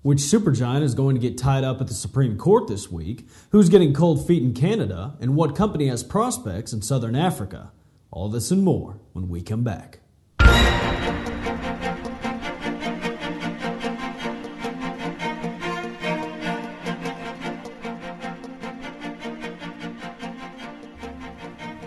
Which supergiant is going to get tied up at the Supreme Court this week? Who's getting cold feet in Canada? And what company has prospects in Southern Africa? All this and more when we come back.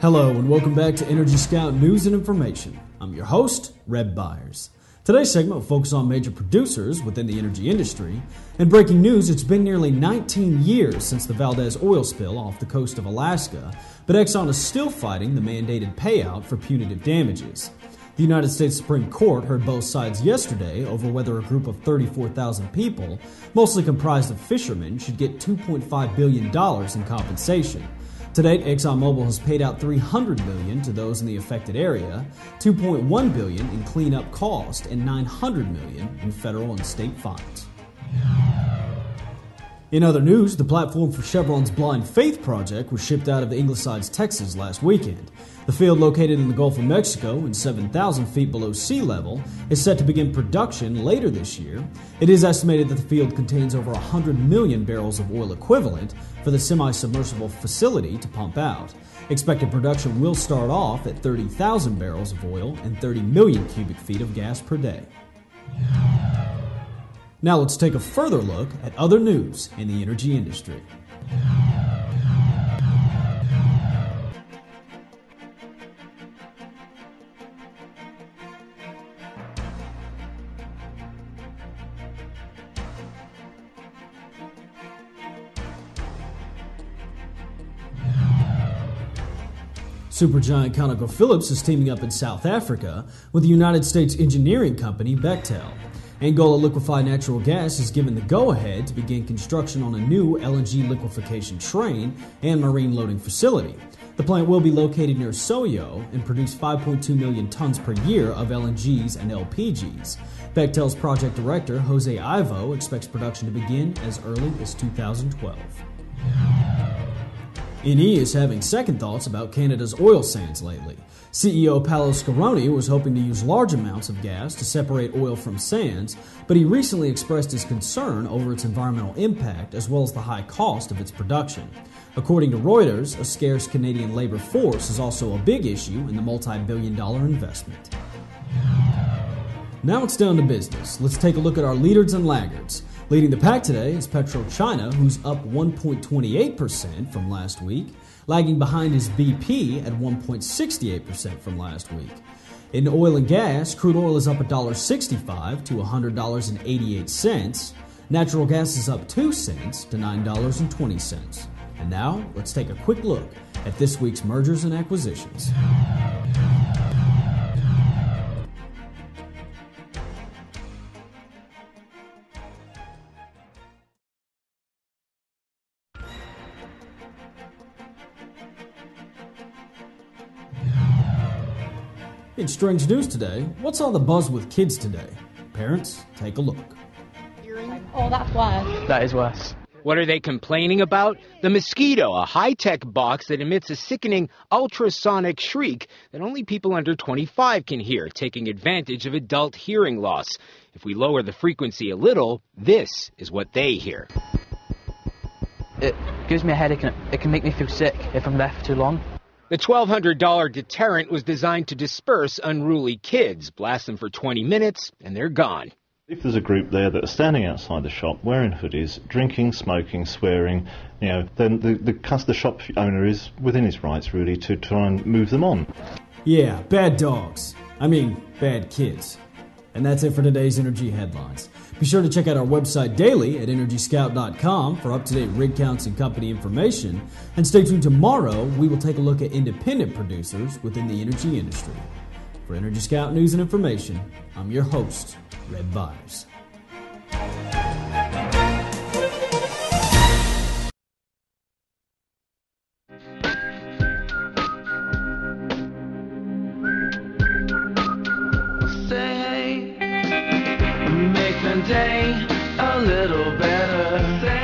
Hello and welcome back to EnergyScout News and Information. I'm your host, Red Byers. Today's segment will focus on major producers within the energy industry. In breaking news, it's been nearly 19 years since the Valdez oil spill off the coast of Alaska, but Exxon is still fighting the mandated payout for punitive damages. The United States Supreme Court heard both sides yesterday over whether a group of 34,000 people, mostly comprised of fishermen, should get $2.5 billion in compensation. To date, ExxonMobil has paid out $300 million to those in the affected area, $2.1 billion in cleanup cost, and $900 million in federal and state fines. In other news, the platform for Chevron's Blind Faith project was shipped out of the Inglesides, Texas last weekend. The field, located in the Gulf of Mexico and 7,000 feet below sea level, is set to begin production later this year. It is estimated that the field contains over 100 million barrels of oil equivalent for the semi-submersible facility to pump out. Expected production will start off at 30,000 barrels of oil and 30 million cubic feet of gas per day. Now let's take a further look at other news in the energy industry. Supergiant ConocoPhillips is teaming up in South Africa with the United States engineering company Bechtel. Angola Liquefied Natural Gas has given the go-ahead to begin construction on a new LNG liquefaction train and marine loading facility. The plant will be located near Soyo and produce 5.2 million tons per year of LNGs and LPGs. Bechtel's project director, Jose Ivo, expects production to begin as early as 2012. NE is having second thoughts about Canada's oil sands lately. CEO Paolo Scaroni was hoping to use large amounts of gas to separate oil from sands, but he recently expressed his concern over its environmental impact as well as the high cost of its production. According to Reuters, a scarce Canadian labor force is also a big issue in the multi-billion-dollar investment. Now it's down to business. Let's take a look at our leaders and laggards. Leading the pack today is PetroChina, who's up 1.28% from last week. Lagging behind is BP at 1.68% from last week. In oil and gas, crude oil is up $1.65 to $100.88. Natural gas is up 2 cents to $9.20. And now, let's take a quick look at this week's mergers and acquisitions. In strange news today, what's all the buzz with kids today? Parents, take a look. Oh, that's worse. That is worse. What are they complaining about? The mosquito, a high-tech box that emits a sickening ultrasonic shriek that only people under 25 can hear, taking advantage of adult hearing loss. If we lower the frequency a little, this is what they hear. It gives me a headache and it can make me feel sick if I'm there for too long. The $1,200 deterrent was designed to disperse unruly kids. Blast them for 20 minutes, and they're gone. If there's a group there that are standing outside the shop wearing hoodies, drinking, smoking, swearing, then the shop owner is within his rights really to try and move them on. Yeah, bad dogs. I mean, bad kids. And that's it for today's Energy Headlines. Be sure to check out our website daily at EnergyScout.com for up-to-date rig counts and company information. And stay tuned tomorrow, we will take a look at independent producers within the energy industry. For Energy Scout News and Information, I'm your host, Red Byers. Say, make the day a little better. Say